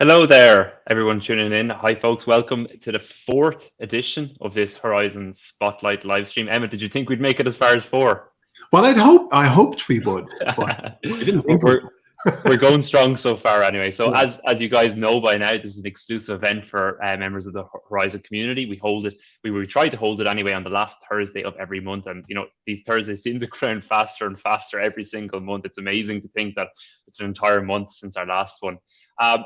Hello there, everyone tuning in. Hi, folks. Welcome to the fourth edition of this Horizon Spotlight live stream. Emmet, did you think we'd make it as far as four? Well, I hoped we would, but I didn't think we we're, would. we're going strong so far anyway. So Yeah. as you guys know by now, this is an exclusive event for members of the Horizon community. We try to hold it anyway on the last Thursday of every month. And, these Thursdays seem to go around faster and faster every single month. It's amazing to think that it's an entire month since our last one.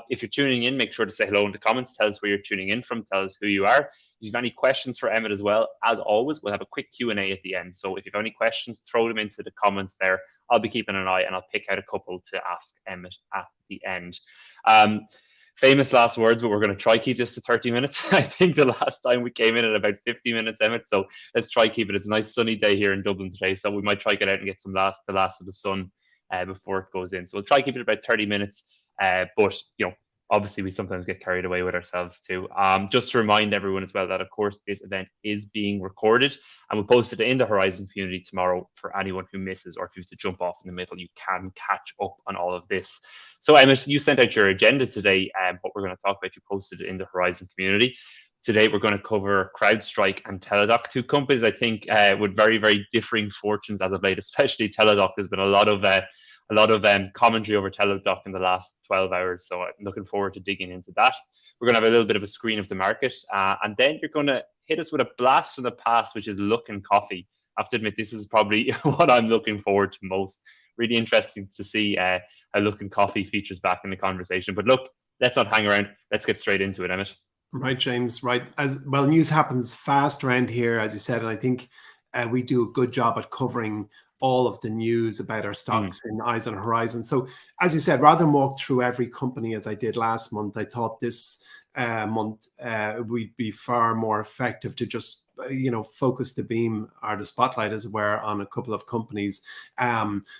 If you're tuning in, make sure to say hello in the comments. Tell us where you're tuning in from. Tell us who you are. If you've any questions for Emmet as well, as always, we'll have a quick Q&A at the end. So if you've any questions, throw them into the comments there. I'll be keeping an eye and I'll pick out a couple to ask Emmet at the end. Famous last words, but we're going to try keep this to 30 minutes. I think the last time we came in at about 50 minutes, Emmet. So let's try keep it. It's a nice sunny day here in Dublin today. So we might try get out and get the last of the sun before it goes in. So we'll try keep it about 30 minutes. But obviously we sometimes get carried away with ourselves too. Just to remind everyone as well that of course this event is being recorded and we'll post it in the Horizon community tomorrow for anyone who misses or if you have to jump off in the middle, you can catch up on all of this. So Emmet, you sent out your agenda today, what we're going to talk about, you posted it in the Horizon community. Today we're going to cover CrowdStrike and Teladoc, two companies I think with very, very differing fortunes as of late, especially Teladoc. There's been a lot of commentary over Teladoc in the last 12 hours. So I'm looking forward to digging into that. We're going to have a little bit of a screen of the market. And then you're going to hit us with a blast from the past, which is Look and Coffee. I have to admit, this is probably what I'm looking forward to most. Really interesting to see how Look and Coffee features back in the conversation. But look, let's not hang around. Let's get straight into it, Emmet. Right, James, right. As well, news happens fast around here, as you said, and I think we do a good job at covering all of the news about our stocks in Eyes on Horizon. So as you said, rather than walk through every company as I did last month, I thought this month we'd be far more effective to just focus the beam or the spotlight, as it were, on a couple of companies.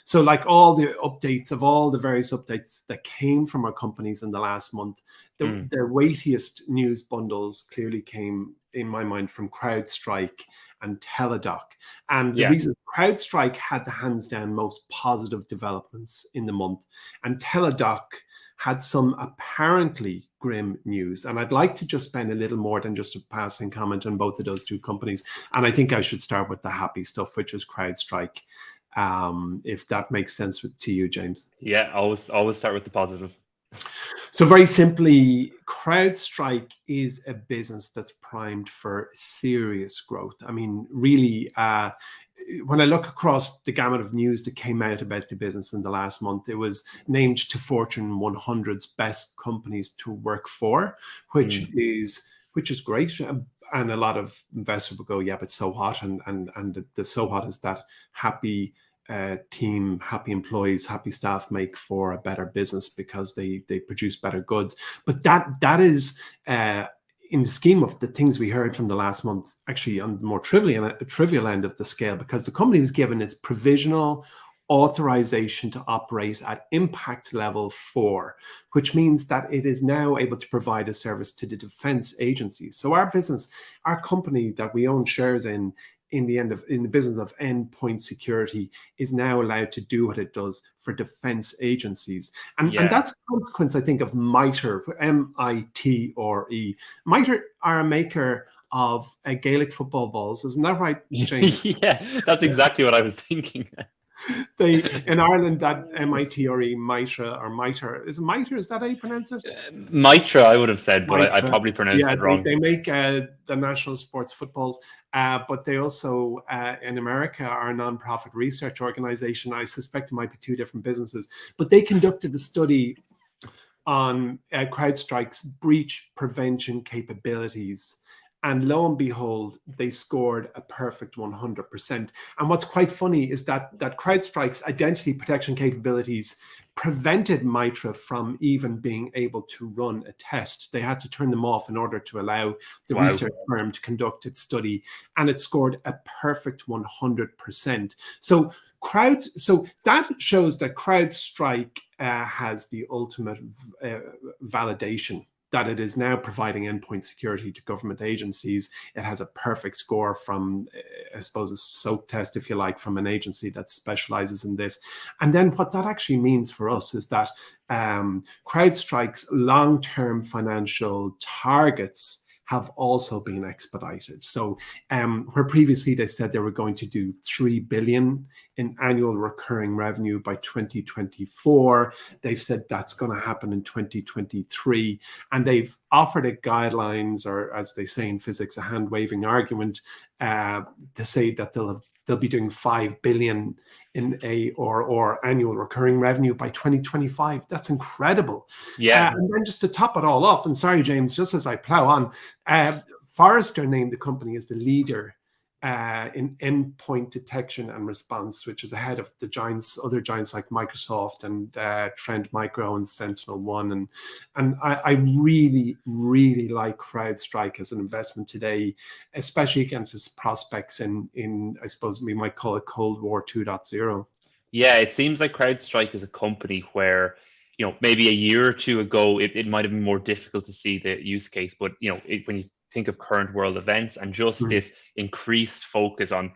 So like all the updates of all the various updates that came from our companies in the last month, the weightiest news bundles clearly came, in my mind, from CrowdStrike and Teladoc. And the reason CrowdStrike had the hands down most positive developments in the month, and Teladoc had some apparently grim news. And I'd like to just spend a little more than just a passing comment on both of those two companies. And I think I should start with the happy stuff, which is CrowdStrike, if that makes sense to you, James. Yeah, always start with the positive. So very simply, CrowdStrike is a business that's primed for serious growth. I mean, really, when I look across the gamut of news that came out about the business in the last month, it was named to Fortune 100's best companies to work for, which is great. And a lot of investors will go, yeah, but so what? And the so what is that happy team, happy employees, happy staff make for a better business because they produce better goods. But that is in the scheme of the things we heard from the last month, actually on the more trivial end of the scale, because the company was given its provisional authorization to operate at impact level 4, which means that it is now able to provide a service to the defense agencies. So our company that we own shares in the business of endpoint security is now allowed to do what it does for defense agencies. And that's a consequence, I think, of MITRE, M-I-T-R-E. MITRE are a maker of Gaelic football balls. Isn't that right, James? Yeah, that's exactly what I was thinking. In Ireland, that M-I-T-R-E, MITRE or MITRE. Is that how you pronounce it? MITRE, I would have said, but I probably pronounced it wrong. They make the national sports footballs, but they also, in America, are a non-profit research organization. I suspect it might be two different businesses, but they conducted a study on CrowdStrike's breach prevention capabilities. And lo and behold, they scored a perfect 100%. And what's quite funny is that CrowdStrike's identity protection capabilities prevented MITRE from even being able to run a test. They had to turn them off in order to allow the research firm to conduct its study. And it scored a perfect 100%. So that shows that CrowdStrike has the ultimate validation that it is now providing endpoint security to government agencies. It has a perfect score from, I suppose, a SOAP test, if you like, from an agency that specializes in this. And then what that actually means for us is that CrowdStrike's long-term financial targets have also been expedited. So where previously they said they were going to do 3 billion in annual recurring revenue by 2024, they've said that's going to happen in 2023. And they've offered a guidelines, or as they say in physics, a hand-waving argument to say that they'll be doing 5 billion in or annual recurring revenue by 2025. That's incredible. Yeah. And then just to top it all off, and sorry, James, just as I plow on, Forrester named the company as the leader in endpoint detection and response, which is ahead of the other giants like Microsoft and Trend Micro and SentinelOne. And I really, really like CrowdStrike as an investment today, especially against its prospects in I suppose we might call it Cold War 2.0. Yeah, it seems like CrowdStrike is a company where, maybe a year or two ago, it might have been more difficult to see the use case. But, when you think of current world events and just this increased focus on,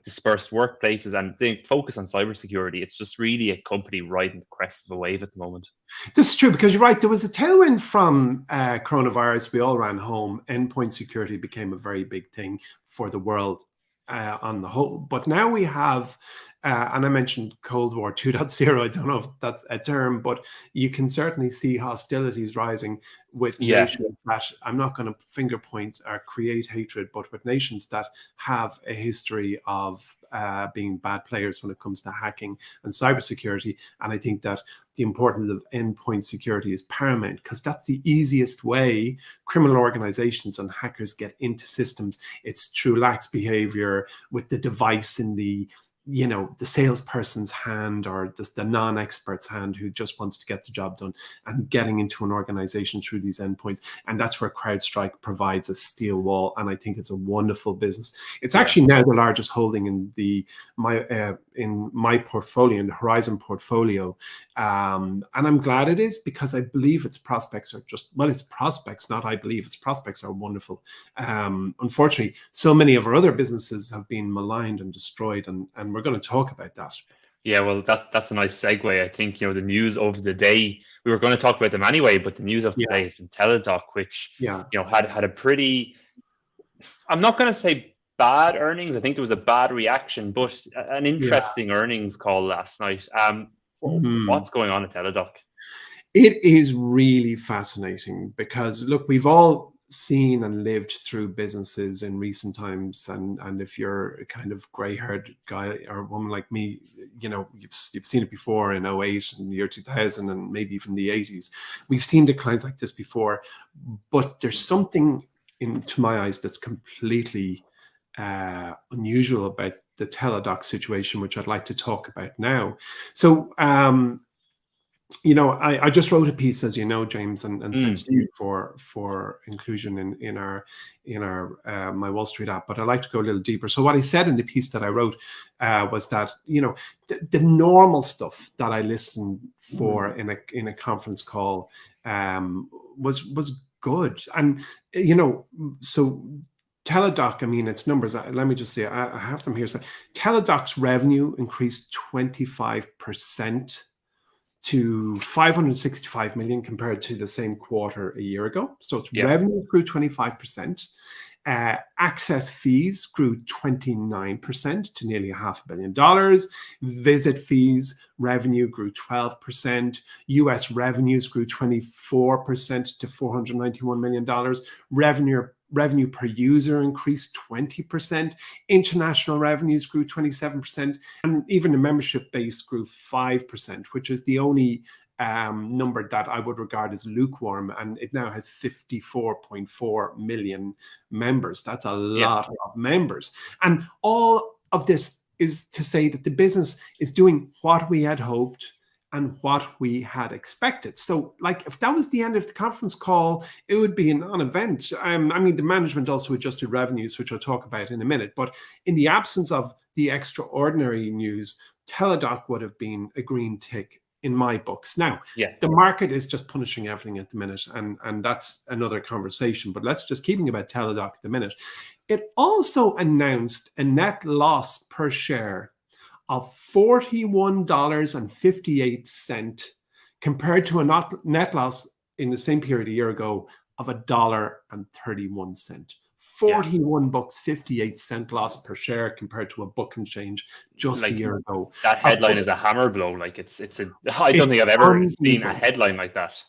dispersed workplaces and the focus on cybersecurity, it's just really a company riding the crest of a wave at the moment. This is true, because you're right. There was a tailwind from coronavirus. We all ran home. Endpoint security became a very big thing for the world on the whole. But now we have, and I mentioned Cold War 2.0. I don't know if that's a term, but you can certainly see hostilities rising with nations that, I'm not going to finger point or create hatred, but with nations that have a history of being bad players when it comes to hacking and cybersecurity. And I think that the importance of endpoint security is paramount, because that's the easiest way criminal organizations and hackers get into systems. It's through lax behavior with the device in the salesperson's hand, or just the non-expert's hand who just wants to get the job done, and getting into an organization through these endpoints. And that's where CrowdStrike provides a steel wall. And I think it's a wonderful business. It's actually now the largest holding in my portfolio, in the Horizon portfolio. And I'm glad it is, because I believe its prospects are its prospects, not I believe, its prospects are wonderful. Unfortunately, so many of our other businesses have been maligned and destroyed, and we're going to talk about that. Yeah, well, that's a nice segue. I think, the news of the day, we were going to talk about them anyway, but the news of the day has been Teladoc, which, had a pretty, I'm not going to say bad earnings. I think there was a bad reaction, but an interesting earnings call last night. What's going on at Teladoc? It is really fascinating, because look, we've all seen and lived through businesses in recent times, and if you're a kind of gray-haired guy or woman like me, you've seen it before in 08 and the year 2000 and maybe even the 80s. We've seen declines like this before, but there's something, to my eyes, that's completely unusual about the Teladoc situation, which I'd like to talk about now. So I just wrote a piece, as you know, James, and sent to you for inclusion in our my Wall Street app. But I'd like to go a little deeper. So what I said in the piece that I wrote was that the normal stuff that I listen for in a conference call was good, and so Teladoc, I mean, its numbers, let me just say, I have them here. So Teladoc's revenue increased 25% to 565 million compared to the same quarter a year ago. So its revenue grew 25%. Access fees grew 29% to nearly $500 million. Visit fees revenue grew 12%. US revenues grew 24% to $491 million. Revenue per user increased 20%. International revenues grew 27%. And even the membership base grew 5%, which is the only number that I would regard as lukewarm. And it now has 54.4 million members. That's a lot of members. And all of this is to say that the business is doing what we had hoped and what we had expected. So, like, if that was the end of the conference call, it would be a non-event. I mean, the management also adjusted revenues, which I'll talk about in a minute. But in the absence of the extraordinary news, Teladoc would have been a green tick in my books. Now, Yeah. the market is just punishing everything at the minute, and that's another conversation. But let's just keeping about Teladoc at the minute. It also announced a net loss per share of $41.58 compared to a net loss in the same period a year ago of $1.31. 41 bucks 58 cent loss per share compared to a buck and change just like, a year ago. That headline is a hammer blow. Like I don't think I've ever seen a headline like that.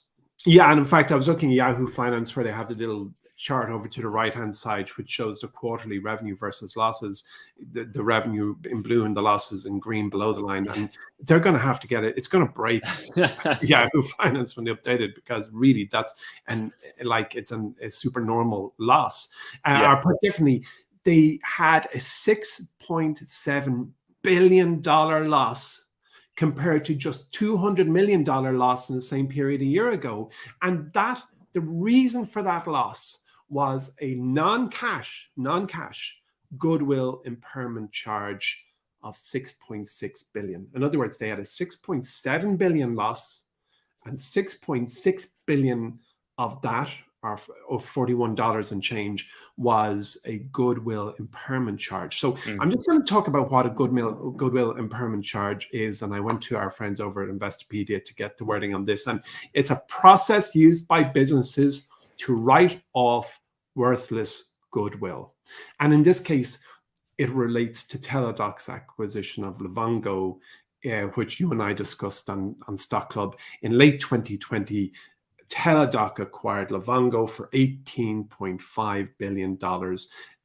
Yeah, and in fact, I was looking at Yahoo Finance where they have the little chart over to the right-hand side, which shows the quarterly revenue versus losses, the revenue in blue and the losses in green below the line. And they're going to have to get it. It's going to break Yahoo Finance when they update it, because really that's, and like it's a super normal loss. Or put differently, they had a $6.7 billion loss compared to just $200 million loss in the same period a year ago. And that the reason for that loss was a non-cash goodwill impairment charge of 6.6 billion. In other words, they had a 6.7 billion loss, and 6.6 billion of that, or $41 and change, was a goodwill impairment charge. So I'm just going to talk about what a goodwill impairment charge is. And I went to our friends over at Investopedia to get the wording on this. And it's a process used by businesses to write off worthless goodwill. And in this case, it relates to Teladoc's acquisition of Livongo, which you and I discussed on Stock Club in late 2020. Teladoc acquired Livongo for $18.5 billion.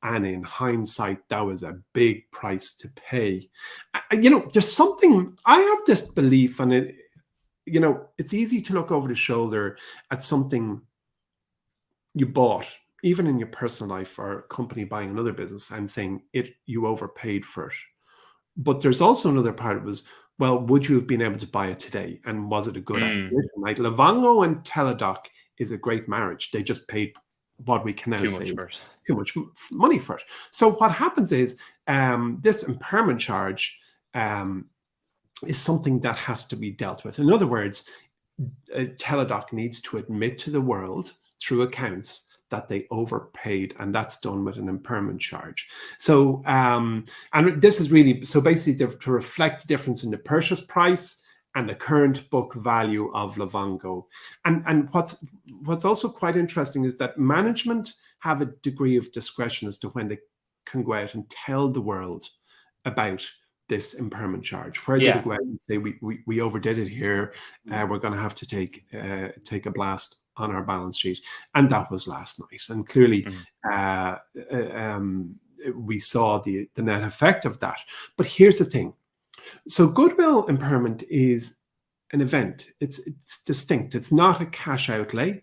And in hindsight, that was a big price to pay. There's something, I have this belief, and it's easy to look over the shoulder at something you bought, even in your personal life, or a company buying another business, and saying you overpaid for it. But there's also another part. It was, well, would you have been able to buy it today? And was it a good acquisition? Like Livongo and Teladoc is a great marriage. They just paid what we can now say too much money for it. So what happens is this impairment charge is something that has to be dealt with. In other words, Teladoc needs to admit to the world through accounts that they overpaid, and that's done with an impairment charge. So, and this is really, so basically to reflect the difference in the purchase price and the current book value of Livongo. And what's also quite interesting is that management have a degree of discretion as to when they can go out and tell the world about this impairment charge. Where they go out and say, we overdid it here, we're going to have to take a blast on our balance sheet. And that was last night. And clearly we saw the net effect of that. But here's the thing. So goodwill impairment is an event. It's distinct. It's not a cash outlay.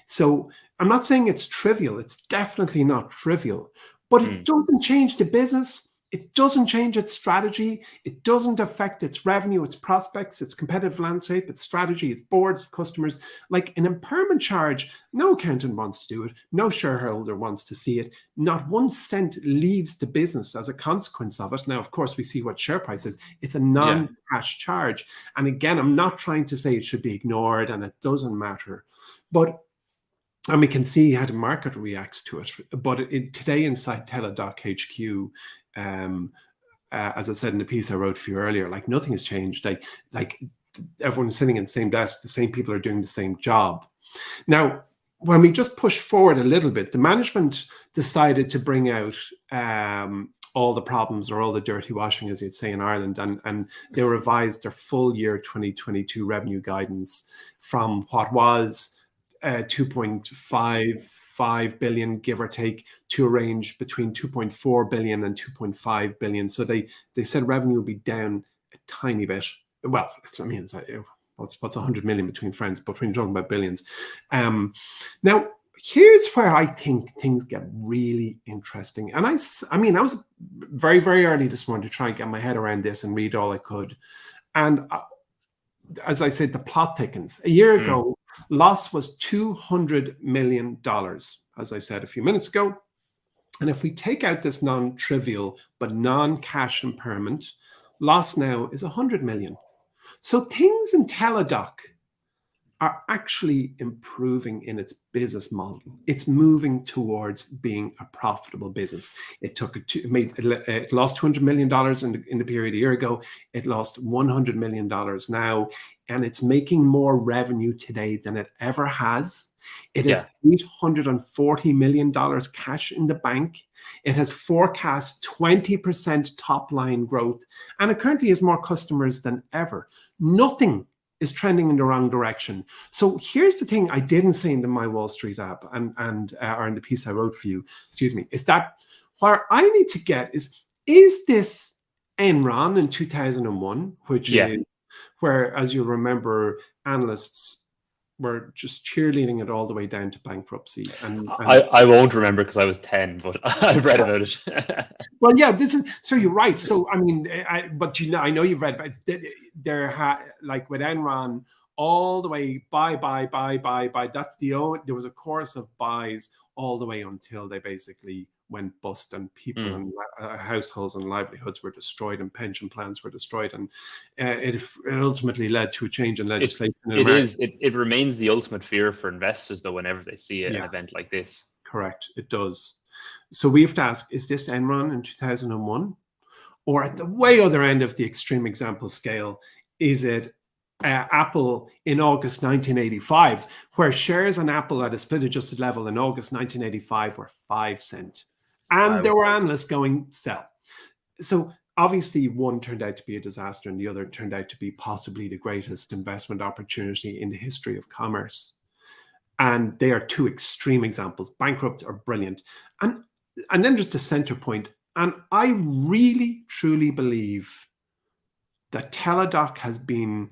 So I'm not saying it's trivial. It's definitely not trivial. But it doesn't change the business. It doesn't change its strategy. It doesn't affect its revenue, its prospects, its competitive landscape, its strategy, its boards, customers. Like an impairment charge, no accountant wants to do it. No shareholder wants to see it. Not 1 cent leaves the business as a consequence of it. Now, of course, we see what share price is. It's a non-cash charge. And again, I'm not trying to say it should be ignored and it doesn't matter. And we can see how the market reacts to it. But today inside Teladoc HQ, as I said in the piece I wrote for you earlier, like nothing has changed. Like everyone's sitting in the same desk, the same people are doing the same job. Now, when we just push forward a little bit, the management decided to bring out all the problems, or all the dirty washing, as you'd say in Ireland, and they revised their full year 2022 revenue guidance from what was 2.55 billion, give or take, to a range between 2.4 billion and 2.5 billion. So they said revenue will be down a tiny bit. Well, it's like, what's 100 million between friends, but when you're talking about billions. Now, here's where I think things get really interesting. And I was very, very early this morning to try and get my head around this and read all I could. And as I said, the plot thickens. A year ago, loss was $200 million, as I said a few minutes ago. And if we take out this non-trivial but non-cash impairment, loss now is $100 million. So things in Teladoc are actually improving in its business model. It's moving towards being a profitable business. It lost $200 million in the period a year ago. It lost $100 million now, and it's making more revenue today than it ever has. It has $840 million cash in the bank. It has forecast 20% top line growth, and it currently has more customers than ever. Nothing is trending in the wrong direction. So here's the thing I didn't say in my Wall Street app and or in the piece I wrote for you, excuse me, is that where I need to get is this Enron in 2001, which is where, as you remember, analysts were just cheerleading it all the way down to bankruptcy. And I won't remember because I was 10, but I've read about it. Well, yeah, so you're right. So I mean, but I know you've read, but like with Enron, all the way buy. That's there was a course of buys all the way until they basically went bust, and people and households and livelihoods were destroyed, and pension plans were destroyed, and it ultimately led to a change in legislation. It remains the ultimate fear for investors, though, whenever they see an event like this. Correct, it does. So we have to ask: is this Enron in 2001, or at the way other end of the extreme example scale, is it Apple in August 1985, where shares on Apple at a split adjusted level in August 1985 were 5 cents? And there were analysts going, sell. So obviously one turned out to be a disaster and the other turned out to be possibly the greatest investment opportunity in the history of commerce. And they are two extreme examples. Bankrupt or brilliant. And then there's the center point. And I really, truly believe that Teladoc has been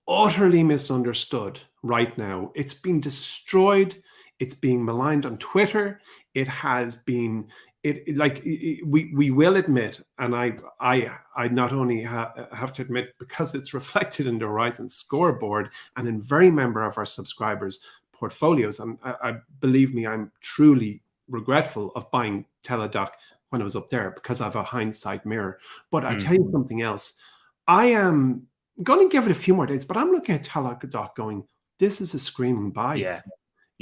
utterly misunderstood right now. It's been destroyed. It's being maligned on Twitter. It has been, we will admit, and I not only have to admit, because it's reflected in the Horizon scoreboard and in very member of our subscribers' portfolios, and I believe me, I'm truly regretful of buying Teladoc when I was up there because I have a hindsight mirror. But I tell you something else. I am going to give it a few more days, but I'm looking at Teladoc going, this is a screaming buy. Yeah.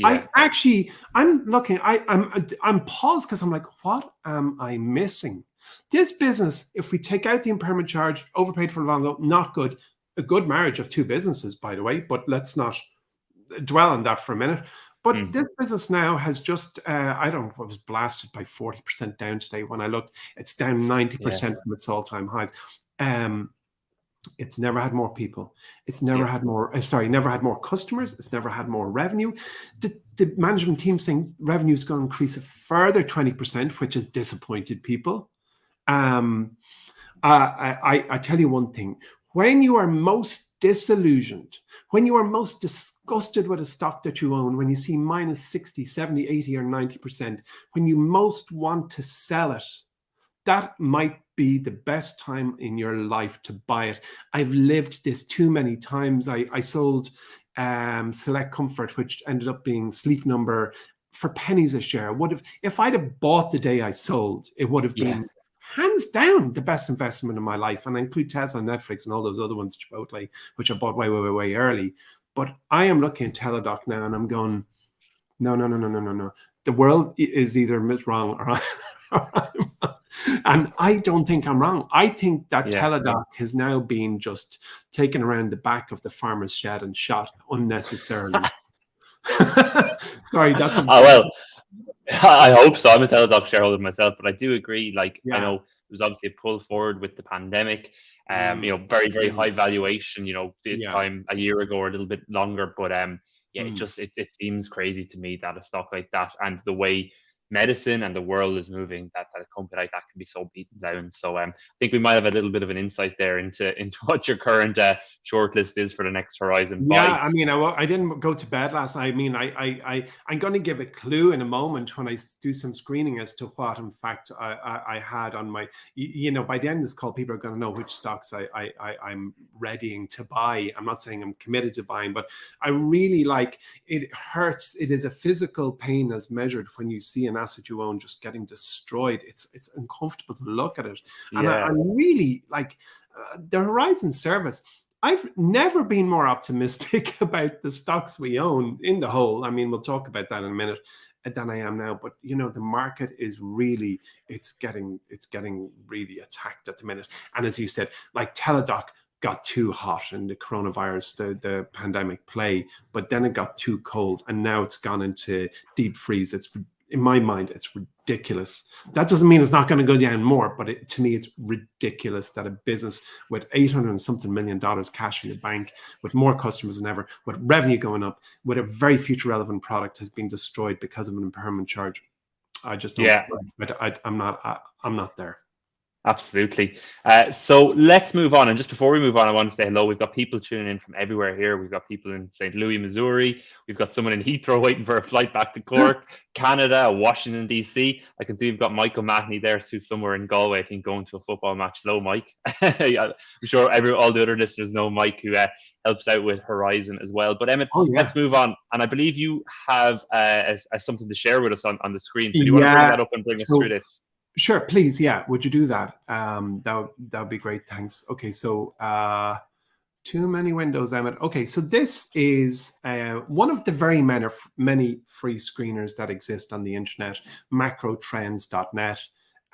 I'm looking, I'm paused because I'm like, what am I missing? This business, if we take out the impairment charge, overpaid for Longo, not good. A good marriage of two businesses, by the way, but let's not dwell on that for a minute. But this business now has just, I don't know, it was blasted by 40% down today. When I looked, it's down 90% from its all-time highs. It's never had more people. It's never had more, never had more customers. It's never had more revenue. The management team saying revenue is going to increase a further 20%, which has disappointed people. I tell you one thing. When you are most disillusioned, when you are most disgusted with a stock that you own, when you see minus 60, 70, 80, or 90%, when you most want to sell it, that might be the best time in your life to buy it. I've lived this too many times. I sold Select Comfort, which ended up being Sleep Number, for pennies a share. If I'd have bought the day I sold, it would have been hands down the best investment in my life. And I include Tesla, Netflix, and all those other ones, Chipotle, which I bought way early. But I am looking at Teladoc now and I'm going, no. The world is either wrong or I'm wrong. And I don't think I'm wrong. I think that Teladoc has now been just taken around the back of the farmer's shed and shot unnecessarily. Sorry, that's I hope so. I'm a Teladoc shareholder myself, but I do agree. Like, I know there was obviously a pull forward with the pandemic. Very high valuation. This time a year ago or a little bit longer, but it seems crazy to me that a stock like that, and the way medicine and the world is moving, that a company like that can be so beaten down. So I think we might have a little bit of an insight there into what your current shortlist is for the next Horizon buy. I mean, I didn't go to bed last night. I mean, I'm going to give a clue in a moment when I do some screening as to what, in fact, I had on my, by the end of this call, people are going to know which stocks I'm readying to buy. I'm not saying I'm committed to buying, but I really it hurts. It is a physical pain as measured when you see an asset you own just getting destroyed. It's uncomfortable to look at it. And I really like the Horizon service. I've never been more optimistic about the stocks we own in the whole. I mean, we'll talk about that in a minute, than I am now. But you know, the market is really, it's getting really attacked at the minute. And as you said, like Teladoc got too hot in the coronavirus, the pandemic play, but then it got too cold, and now it's gone into deep freeze. It's, in my mind, it's ridiculous. That doesn't mean it's not going to go down more, but to me, it's ridiculous that a business with $800 and something million cash in the bank, with more customers than ever, with revenue going up, with a very future relevant product, has been destroyed because of an impairment charge. I just don't. Yeah. I'm not there. Absolutely. So let's move on. And just before we move on, I want to say hello. We've got people tuning in from everywhere here. We've got people in St. Louis, Missouri. We've got someone in Heathrow waiting for a flight back to Cork, Canada, Washington, D.C. I can see we've got Michael Mahoney there, who's somewhere in Galway, I think, going to a football match. Hello, Mike. I'm sure all the other listeners know Mike, who helps out with Horizon as well. But Emmet, let's move on. And I believe you have something to share with us on the screen. So do you want to bring that up and bring us through this? Sure, please. Yeah, would you do that? That would be great. Thanks. Okay, so too many windows, Emmet. Okay, so this is one of the very many free screeners that exist on the internet, macrotrends.net,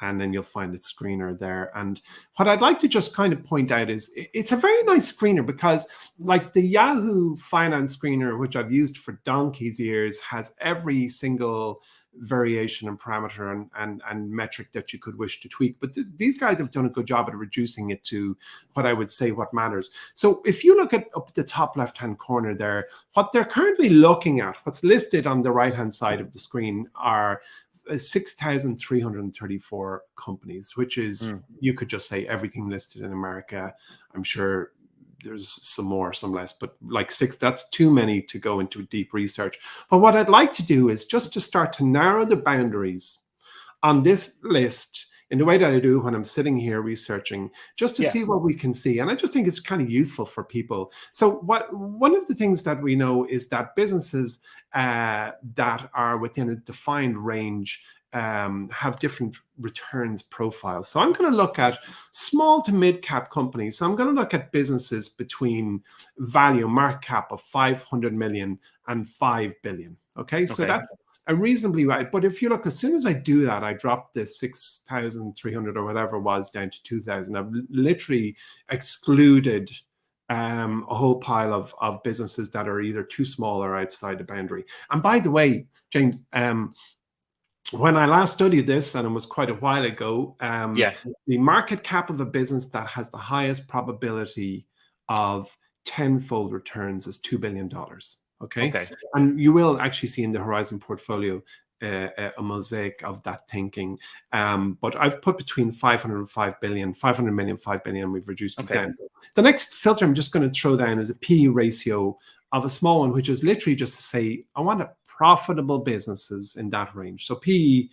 and then you'll find its screener there. And what I'd like to just kind of point out is it's a very nice screener, because like the Yahoo Finance screener, which I've used for donkey's years, has every single variation and parameter and metric that you could wish to tweak. But these guys have done a good job at reducing it to what I would say what matters. So if you look at up the top left-hand corner there, what they're currently looking at, what's listed on the right-hand side of the screen, are 6,334 companies, which is, you could just say everything listed in America. I'm sure there's some more, some less, but like 6, that's too many to go into deep research. But what I'd like to do is just to start to narrow the boundaries on this list in the way that I do when I'm sitting here researching, just to see what we can see. And I just think it's kind of useful for people. So one of the things that we know is that businesses that are within a defined range have different returns profiles. So I'm going to look at small to mid cap companies. So I'm going to look at businesses between value market cap of 500 million and 5 billion. Okay, so that's a reasonably wide. But if you look, as soon as I do that, I drop this 6,300 or whatever it was down to 2,000. I've literally excluded a whole pile of businesses that are either too small or outside the boundary. And by the way, James, when I last studied this, and it was quite a while ago, the market cap of a business that has the highest probability of tenfold returns is $2 billion. Okay. And you will actually see in the Horizon portfolio a mosaic of that thinking. But I've put between 500 and 5 billion, 500 million, 5 billion, we've reduced it down. The next filter I'm just going to throw down is a P ratio of a small one, which is literally just to say, I want a profitable businesses in that range. So PE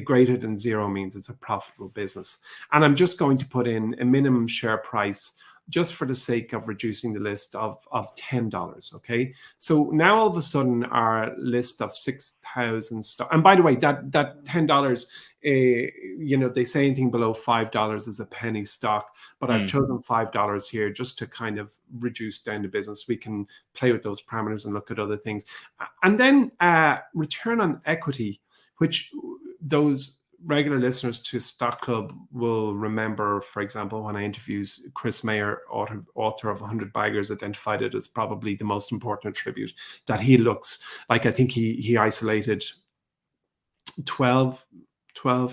greater than 0 means it's a profitable business. And I'm just going to put in a minimum share price just for the sake of reducing the list of $10. Okay. So now all of a sudden our list of 6,000 stock, and by the way, that $10, you know, they say anything below $5 is a penny stock, but I've chosen $5 here just to kind of reduce down the business. We can play with those parameters and look at other things. And then return on equity, which those regular listeners to Stock Club will remember, for example, when I interviewed Chris Mayer, author of 100 Baggers, identified it as probably the most important attribute that he looks like. I think he isolated 12,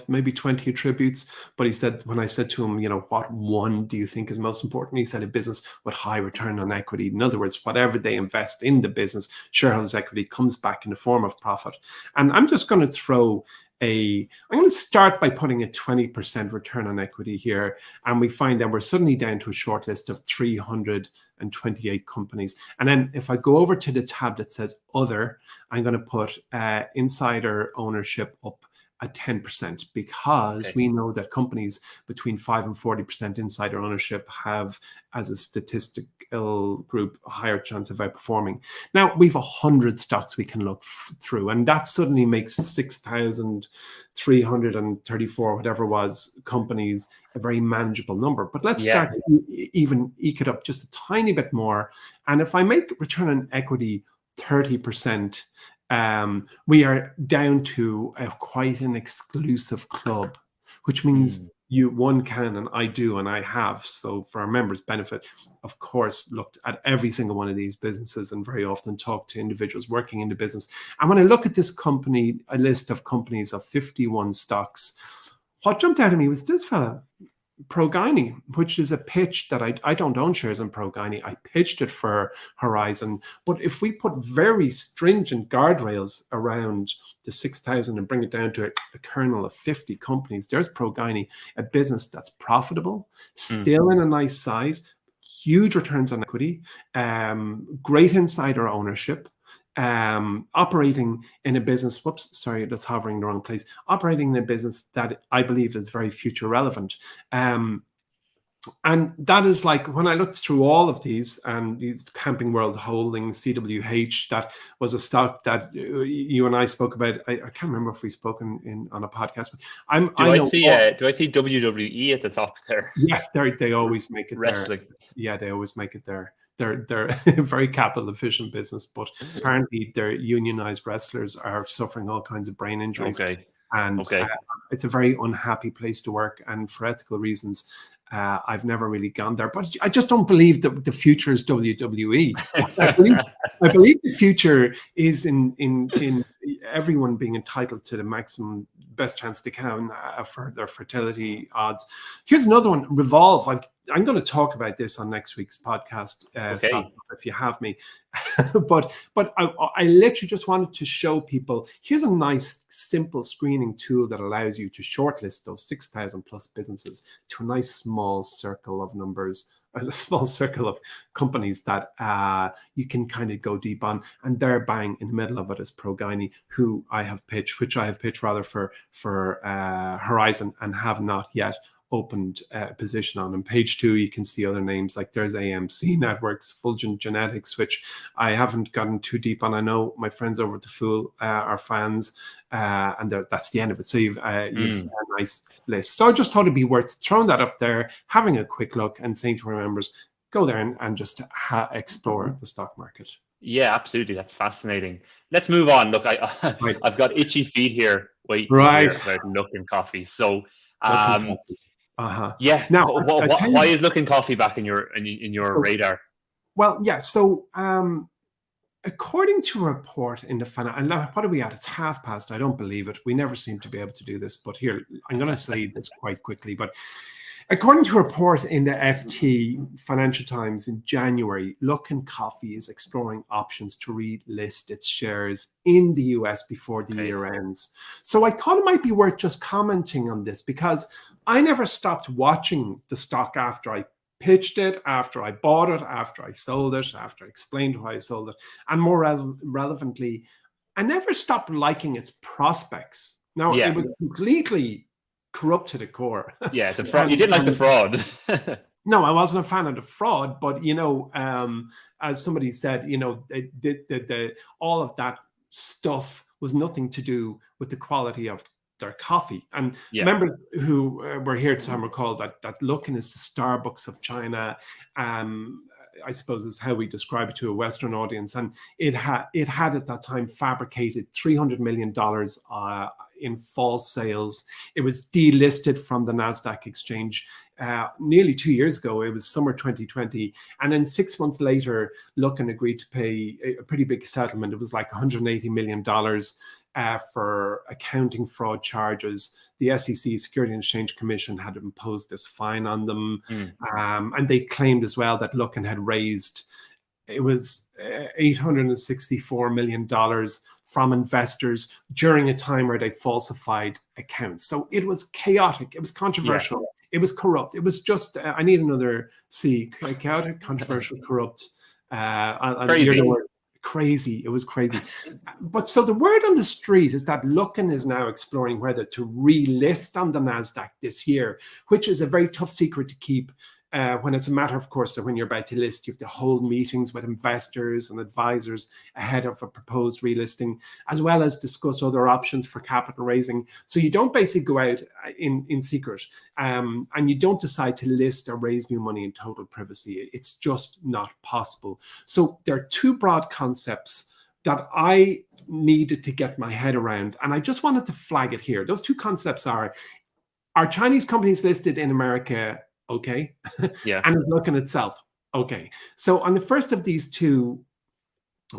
maybe 20 attributes. But he said, when I said to him, you know, what one do you think is most important? He said a business with high return on equity. In other words, whatever they invest in the business, shareholders' equity comes back in the form of profit. And I'm just going to throw I'm going to start by putting a 20% return on equity here. And we find that we're suddenly down to a short list of 328 companies. And then if I go over to the tab that says other, I'm going to put insider ownership up at 10%, because Okay. we know that companies between 5 and 40% insider ownership have, as a statistical group, a higher chance of outperforming. Now, we've 100 stocks we can look through, and that suddenly makes 6,334, whatever it was, companies a very manageable number. But let's start to even eke it up just a tiny bit more. And if I make return on equity 30%, we are down to quite an exclusive club, which means one can, and I do, and I have. So for our members' benefit, of course, looked at every single one of these businesses and very often talk to individuals working in the business. And when I look at this company, a list of companies of 51 stocks, what jumped out at me was this fella, ProGuiney, which is a pitch that I don't own shares in ProGuiney. I pitched it for Horizon. But if we put very stringent guardrails around the 6,000 and bring it down to a kernel of 50 companies, there's ProGuiney, a business that's profitable, still in a nice size, huge returns on equity, great insider ownership, operating in a business, that's hovering in the wrong place, operating in a business that I believe is very future relevant. And that is like, when I looked through all of these, and Camping World Holdings, CWH, that was a stock that you and I spoke about. I can't remember if we spoke on a podcast. But do I see WWE at the top there? Yes, they always make it wrestling. there. Yeah, they always make it there. They're a very capital efficient business, but apparently their unionized wrestlers are suffering all kinds of brain injuries. And it's a very unhappy place to work. And for ethical reasons, I've never really gone there. But I just don't believe that the future is WWE. I believe the future is in everyone being entitled to the maximum best chance they can for their fertility odds. Here's another one, Revolve. I'm going to talk about this on next week's podcast, if you have me. but I literally just wanted to show people, here's a nice, simple screening tool that allows you to shortlist those 6,000 plus businesses to a nice small circle of numbers, a small circle of companies that you can kind of go deep on. And there, bang in the middle of it is ProGuiney, which I have pitched for Horizon and have not yet opened a position on. On page 2, you can see other names, like there's AMC Networks, Fulgent Genetics, which I haven't gotten too deep on. I know my friends over at the Fool are fans, and that's the end of it. So you've a nice list. So I just thought it'd be worth throwing that up there, having a quick look, and saying to our members, go there and just explore the stock market. Yeah, absolutely. That's fascinating. Let's move on. Look, I've got itchy feet here waiting about Looking Coffee. So, yeah. Now, why is Looking Coffee back in your radar? Well, yeah. So, according to a report in the what are we at? It's past. I don't believe it. We never seem to be able to do this. But here, I'm going to say this quite quickly. But according to a report in the FT Financial Times in January, Looking Coffee is exploring options to relist its shares in the US before the year ends. So I thought it might be worth just commenting on this, because I never stopped watching the stock after I pitched it, after I bought it, after I sold it, after I explained why I sold it. And more relevantly, I never stopped liking its prospects. Now, it was completely corrupt to the core. Yeah, the fraud. You didn't like the fraud. No, I wasn't a fan of the fraud, but as somebody said, all of that stuff was nothing to do with the quality of their coffee. And members who were here at the time recall that Looking is the Starbucks of China. I suppose is how we describe it to a Western audience. And it had at that time fabricated $300 million in false sales. It was delisted from the NASDAQ exchange nearly 2 years ago. It was summer 2020. And then 6 months later, Looking agreed to pay a pretty big settlement. It was like $180 million for accounting fraud charges. The SEC, Security and Exchange Commission, had imposed this fine on them. And they claimed as well that Looking had raised, it was $864 million from investors during a time where they falsified accounts. So it was chaotic. It was controversial. It was corrupt. It was just, I need another C, chaotic, controversial, corrupt. Crazy. crazy. It was crazy. But so the word on the street is that Luckin is now exploring whether to relist on the NASDAQ this year, which is a very tough secret to keep. When it's a matter, of course, that when you're about to list, you have to hold meetings with investors and advisors ahead of a proposed relisting, as well as discuss other options for capital raising. So you don't basically go out in secret, and you don't decide to list or raise new money in total privacy. It's just not possible. So there are two broad concepts that I needed to get my head around, and I just wanted to flag it here. Those two concepts are Chinese companies listed in America okay? Yeah. And is Luckin itself okay? So on the first of these two,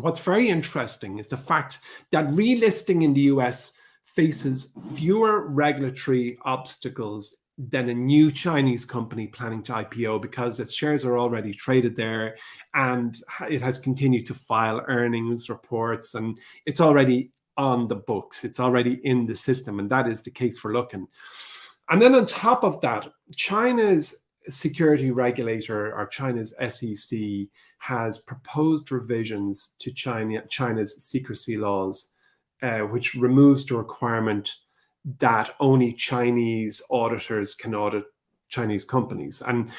what's very interesting is the fact that relisting in the US faces fewer regulatory obstacles than a new Chinese company planning to IPO, because its shares are already traded there and it has continued to file earnings reports and it's already on the books. It's already in the system, and that is the case for Luckin. And then on top of that, China's security regulator, or China's SEC, has proposed revisions to China's secrecy laws, which removes the requirement that only Chinese auditors can audit Chinese companies. And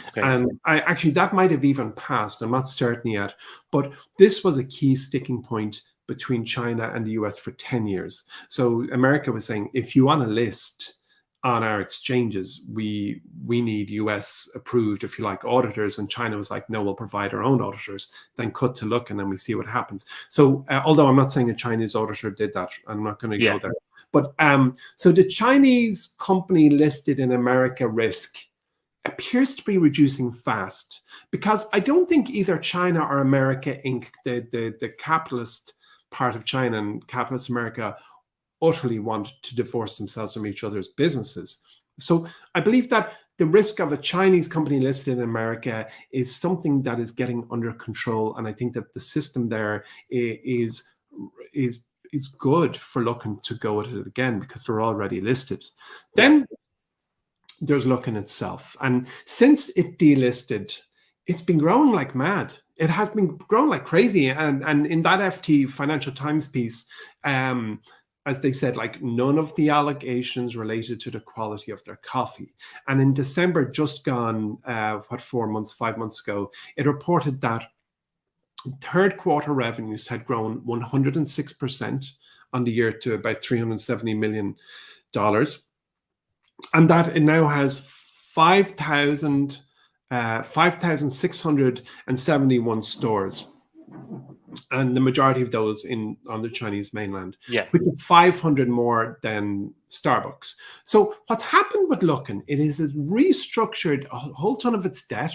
actually that might have even passed. I'm not certain yet, but this was a key sticking point between China and the US for 10 years. So America was saying, if you want to list on our exchanges, we need US approved, if you like, auditors. And China was like, no, we'll provide our own auditors. Then cut to Luckin and we see what happens. So although I'm not saying a Chinese auditor did that, I'm not going to go there. But so the Chinese company listed in America risk appears to be reducing fast, because I don't think either China or America Inc., the capitalist part of China and capitalist America, utterly want to divorce themselves from each other's businesses. So I believe that the risk of a Chinese company listed in America is something that is getting under control. And I think that the system there is good for Luckin to go at it again, because they're already listed. Then there's Luckin itself. And since it delisted, it's been growing like mad. It has been growing like crazy. And in that FT Financial Times piece, as they said, like, none of the allegations related to the quality of their coffee. And in December, just gone, 5 months ago, it reported that third quarter revenues had grown 106% on the year to about $370 million. And that it now has 5,671 stores. And the majority of those on the Chinese mainland, which is 500 more than Starbucks. So what's happened with Luckin, it is restructured a whole ton of its debt.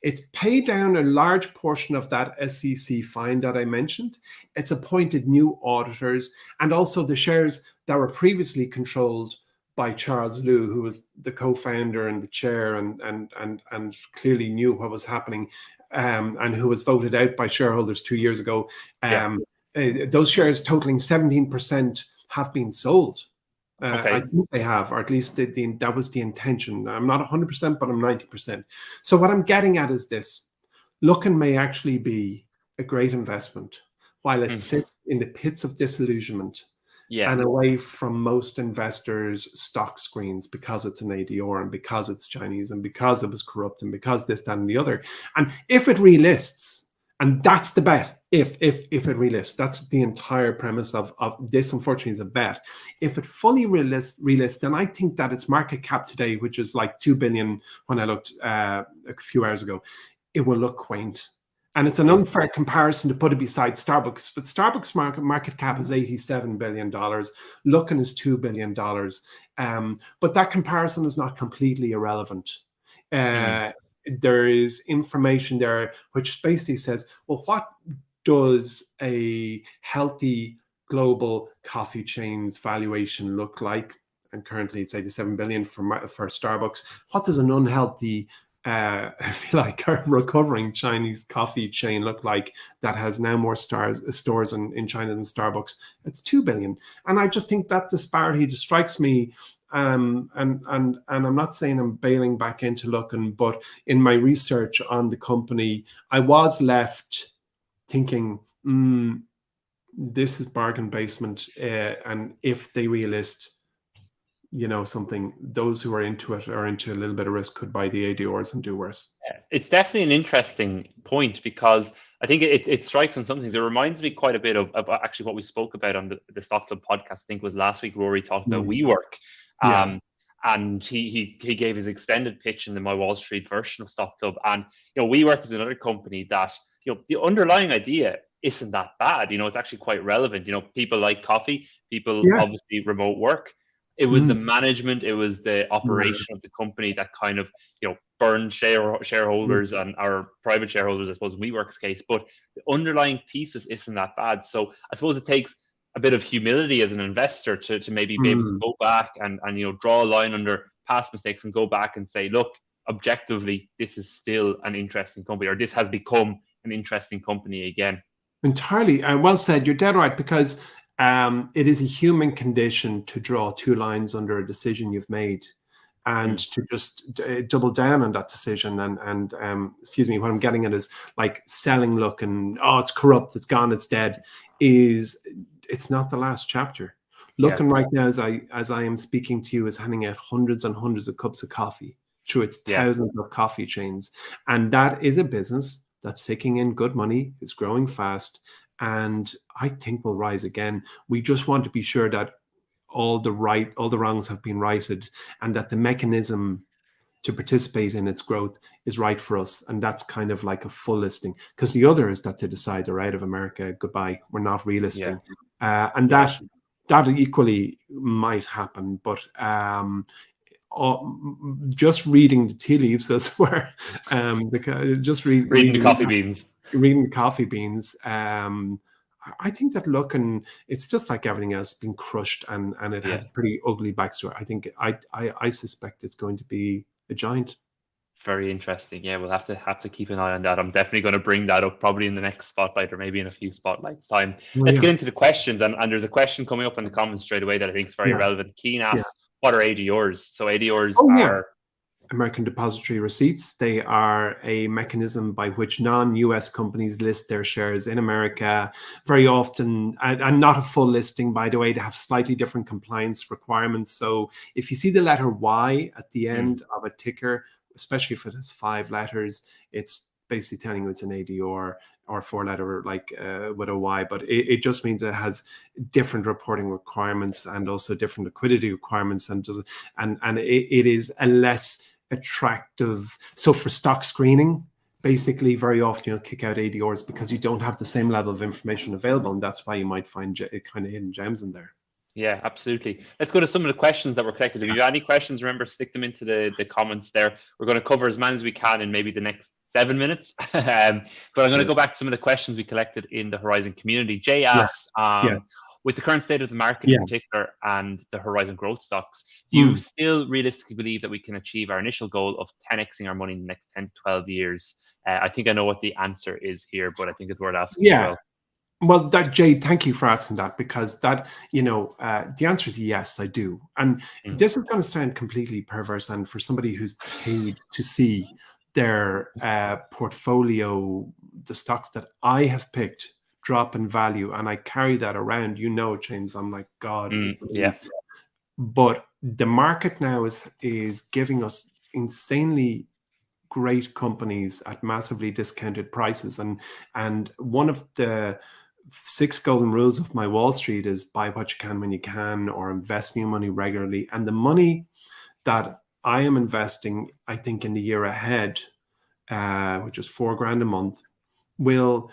It's paid down a large portion of that SEC fine that I mentioned. It's appointed new auditors, and also the shares that were previously controlled by Charles Liu, who was the co-founder and the chair and clearly knew what was happening, and who was voted out by shareholders 2 years ago. Those shares totaling 17% have been sold. I think they have, or at least that was the intention. I'm not 100%, but I'm 90%. So what I'm getting at is this: Luckin may actually be a great investment while it sits in the pits of disillusionment and away from most investors' stock screens, because it's an ADR and because it's Chinese and because it was corrupt and because this, that, and the other. And if it relists, and that's the bet, if it relists, that's the entire premise of this, unfortunately, is a bet. If it fully relists, then I think that its market cap today, which is like 2 billion when I looked a few hours ago, it will look quaint. And it's an unfair comparison to put it beside Starbucks, but Starbucks market cap is $87 billion. Luckin is $2 billion. But that comparison is not completely irrelevant. There is information there which basically says, well, what does a healthy global coffee chain's valuation look like? And currently it's 87 billion for Starbucks. What does an unhealthy, I feel like, a recovering Chinese coffee chain look like that has now more stores in China than Starbucks? It's 2 billion. And I just think that disparity just strikes me. And I'm not saying I'm bailing back into Luckin, but in my research on the company, I was left thinking this is bargain basement, and if they relist, something, those who are into it or into a little bit of risk could buy the ADRs and do worse. It's definitely an interesting point, because I think it strikes on some things. It reminds me quite a bit of actually what we spoke about on the Stock Club podcast. I think it was last week. Rory talked about WeWork, and he gave his extended pitch in the My Wall Street version of Stock Club. And WeWork is another company that the underlying idea isn't that bad. It's actually quite relevant. People like coffee. People obviously remote work. It was the management, it was the operation of the company that kind of, burned shareholders and our private shareholders, I suppose, in WeWork's case. But the underlying thesis isn't that bad. So I suppose it takes a bit of humility as an investor to maybe be able to go back and draw a line under past mistakes and go back and say, look, objectively, this is still an interesting company, or this has become an interesting company again. Entirely. Well said. You're dead right, because it is a human condition to draw two lines under a decision you've made, and to just double down on that decision. And excuse me, what I'm getting at is like selling look and, oh, it's corrupt, it's gone, it's dead. It's not the last chapter. Looking right now as I am speaking to you is handing out hundreds and hundreds of cups of coffee through its thousands of coffee chains. And that is a business that's taking in good money, is growing fast, and I think will rise again. We just want to be sure that all the wrongs have been righted, and that the mechanism to participate in its growth is right for us. And that's kind of like a full listing, because the other is that they decide they're out of America, goodbye, we're not relisting. And that equally might happen, but just reading the tea leaves, as it were, just reading the coffee beans. Reading the coffee beans, I think that it's just like everything else, been crushed, and it has a pretty ugly backstory. I think I suspect it's going to be a giant. Very interesting. Yeah, we'll have to keep an eye on that. I'm definitely going to bring that up probably in the next spotlight, or maybe in a few spotlights time. Let's get into the questions, and there's a question coming up in the comments straight away that I think is very relevant. Keen asks, what are ADRs? So ADRs are American Depository Receipts. They are a mechanism by which non-US companies list their shares in America, very often, and not a full listing, by the way. They have slightly different compliance requirements. So if you see the letter Y at the end of a ticker, especially if it has 5 letters, it's basically telling you it's an ADR, or 4-letter with a Y, but it just means it has different reporting requirements and also different liquidity requirements, and it is a less attractive. So for stock screening, basically, very often you'll kick out ADRs because you don't have the same level of information available, and that's why you might find kind of hidden gems in there. Yeah, absolutely. Let's go to some of the questions that were collected. If you have any questions, remember, stick them into the comments there. We're going to cover as many as we can in maybe the next 7 minutes. But I'm going to go back to some of the questions we collected in the Horizon community. Jay asks, with the current state of the market in particular and the Horizon growth stocks, do you still realistically believe that we can achieve our initial goal of 10xing our money in the next 10 to 12 years? I think I know what the answer is here, but I think it's worth asking as well. Well, Jay, thank you for asking that, because that, the answer is yes, I do. And this is going to sound completely perverse, and for somebody who's paid to see their portfolio, the stocks that I have picked drop in value, and I carry that around, James, I'm like, God, please. But the market now is giving us insanely great companies at massively discounted prices, and one of the 6 golden rules of my Wall Street is buy what you can when you can, or invest new money regularly. And the money that I am investing, I think in the year ahead, which is $4,000 a month, will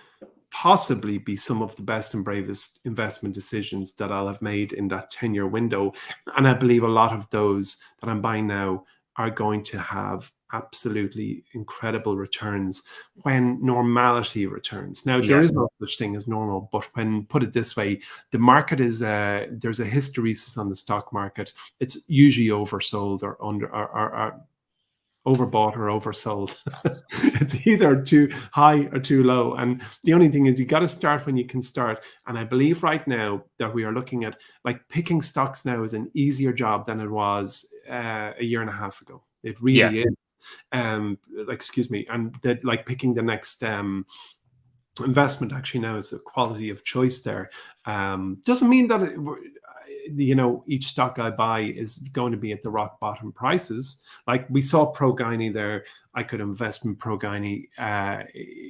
possibly be some of the best and bravest investment decisions that I'll have made in that 10-year window. And I believe a lot of those that I'm buying now are going to have absolutely incredible returns when normality returns. Now, there is no such thing as normal, but when, put it this way, the market is, there's a hysteresis on the stock market. It's usually oversold or overbought or oversold. It's either too high or too low. And the only thing is, you got to start when you can start. And I believe right now that we are looking at, like, picking stocks now is an easier job than it was a year and a half ago. It really is. Excuse me. And that, like, picking the next investment actually now is the quality of choice there. Doesn't mean that each stock I buy is going to be at the rock bottom prices. Like we saw ProGuiney there. I could invest in ProGuiney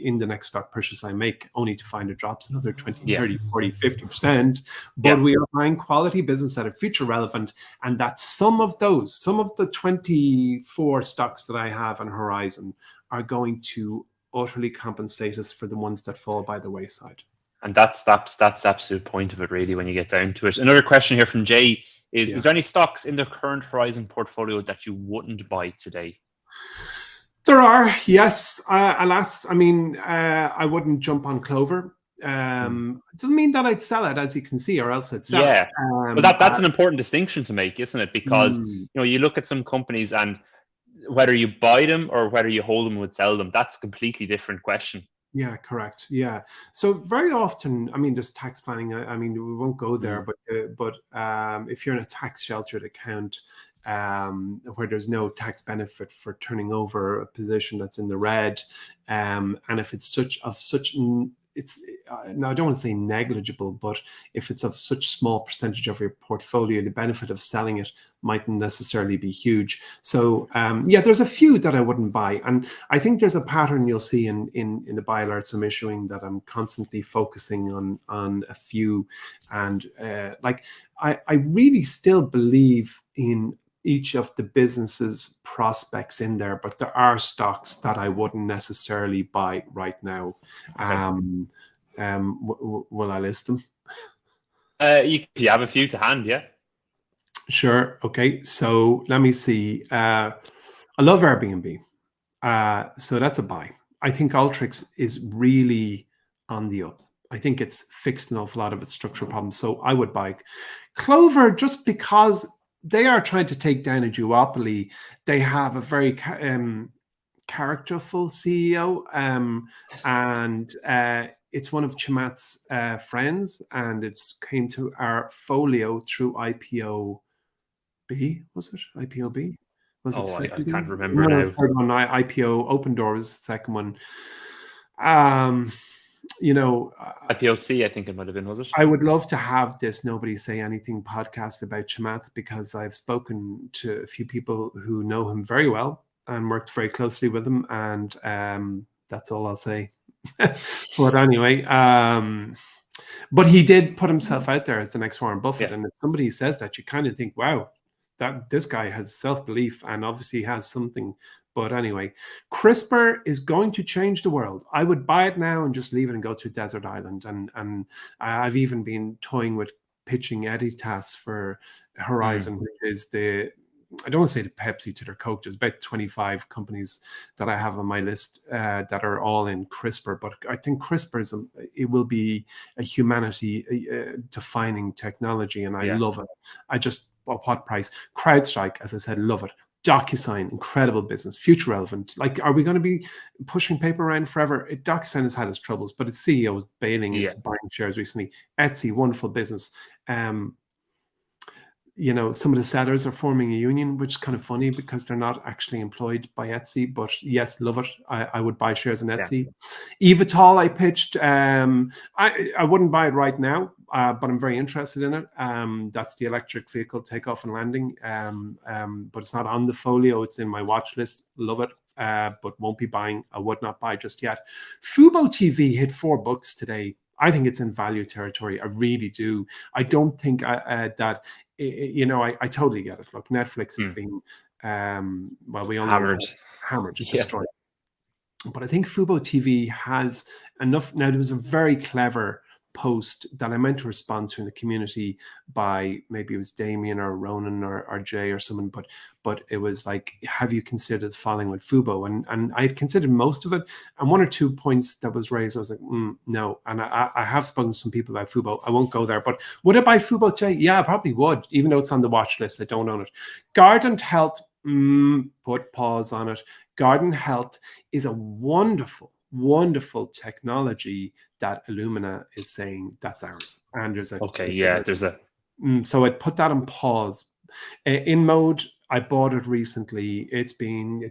in the next stock purchase I make, only to find it drops another 20, 30, 40, 50%. But we are buying quality business that are future relevant, and that some of the 24 stocks that I have on Horizon are going to utterly compensate us for the ones that fall by the wayside. And that's the absolute point of it, really, when you get down to it. Another question here from Jay is there any stocks in the current Horizon portfolio that you wouldn't buy today? There are, yes. Alas, I mean, I wouldn't jump on Clover. It doesn't mean that I'd sell it, as you can see, or else I'd sell it. But that's an important distinction to make, isn't it? Because you look at some companies, and whether you buy them or whether you hold them and sell them, that's a completely different question. Yeah, correct. Yeah. So very often, I mean, there's tax planning. I mean, we won't go there, but if you're in a tax sheltered account where there's no tax benefit for turning over a position that's in the red, and if it's now I don't want to say negligible, but if it's of such small percentage of your portfolio, the benefit of selling it mightn't necessarily be huge. So there's a few that I wouldn't buy, and I think there's a pattern you'll see in the buy alerts I'm issuing, that I'm constantly focusing on a few, and I really still believe in each of the businesses prospects in there, but there are stocks that I wouldn't necessarily buy right now. Okay. Will I list them? You have a few to hand, yeah. Sure. Okay. So let me see. I love Airbnb. So that's a buy. I think Alteryx is really on the up. I think it's fixed an awful lot of its structural problems. So I would buy Clover, just because they are trying to take down a duopoly. They have a very characterful CEO, and it's one of Chamath's friends, and it came to our folio through IPOB. Was it IPOB? Was it I can't remember now. Third one, IPO Open Door was the second one. IPOC, I think it might have been, was it? I would love to have this Nobody Say Anything podcast about Chamath, because I've spoken to a few people who know him very well and worked very closely with him, and that's all I'll say. But anyway, but he did put himself out there as the next Warren Buffett, and if somebody says that, you kind of think, wow, that this guy has self-belief and obviously has something. But anyway, CRISPR is going to change the world. I would buy it now and just leave it and go to a desert island. And I've even been toying with pitching Editas for Horizon, which is I don't want to say the Pepsi to their Coke. There's about 25 companies that I have on my list that are all in CRISPR. But I think CRISPR it will be a humanity defining technology, and I love it. What price? CrowdStrike, as I said, love it. DocuSign, incredible business, future relevant. Like, are we going to be pushing paper around forever? DocuSign has had its troubles, but its CEO was bailing into buying shares recently. Etsy, wonderful business. Some of the sellers are forming a union, which is kind of funny because they're not actually employed by Etsy. But yes, love it. I would buy shares in Etsy. EVTOL, I pitched. I wouldn't buy it right now, but I'm very interested in it. That's the electric vehicle takeoff and landing. But it's not on the folio. It's in my watch list. Love it. But won't be buying. I would not buy just yet. Fubo TV hit $4 today. I think it's in value territory. I really do. I don't think that. I totally get it. Look, Netflix has been, we all hammered, destroyed. But I think Fubo TV has enough. Now, there was a very clever post that I meant to respond to in the community by, maybe it was Damien or Ronan or Jay or someone, but it was like, have you considered following with Fubo? And I had considered most of it, and one or two points that was raised, I was like, no. And I have spoken to some people about Fubo. I won't go there, but would I buy Fubo today? Yeah, I probably would, even though it's on the watch list. I don't own it. Guardant Health, put pause on it. Guardant Health is a wonderful technology that Illumina is saying that's ours. And there's a so I'd put that on pause. In mode, I bought it recently. It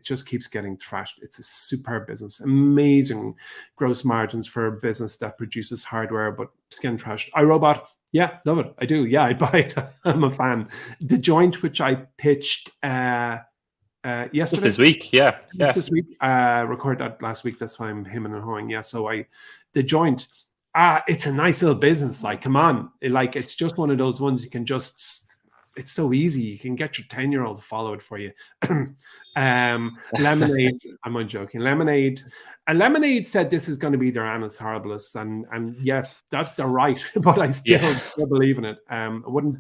just keeps getting thrashed. It's a superb business, amazing gross margins for a business that produces hardware, but skin trashed. iRobot, yeah, love it. I do. Yeah, I'd buy it. I'm a fan. The Joint, which I pitched yesterday. Just this week, yeah. This week, recorded that last week. That's why I'm him and hoing. Yeah, so The Joint. It's a nice little business. Like, come on, it's just one of those ones you can just. It's so easy. You can get your 10-year-old to follow it for you. Lemonade. I'm not joking. Lemonade. And Lemonade said this is going to be their annus horribilis, and yeah, that they're right. But I still believe in it. I wouldn't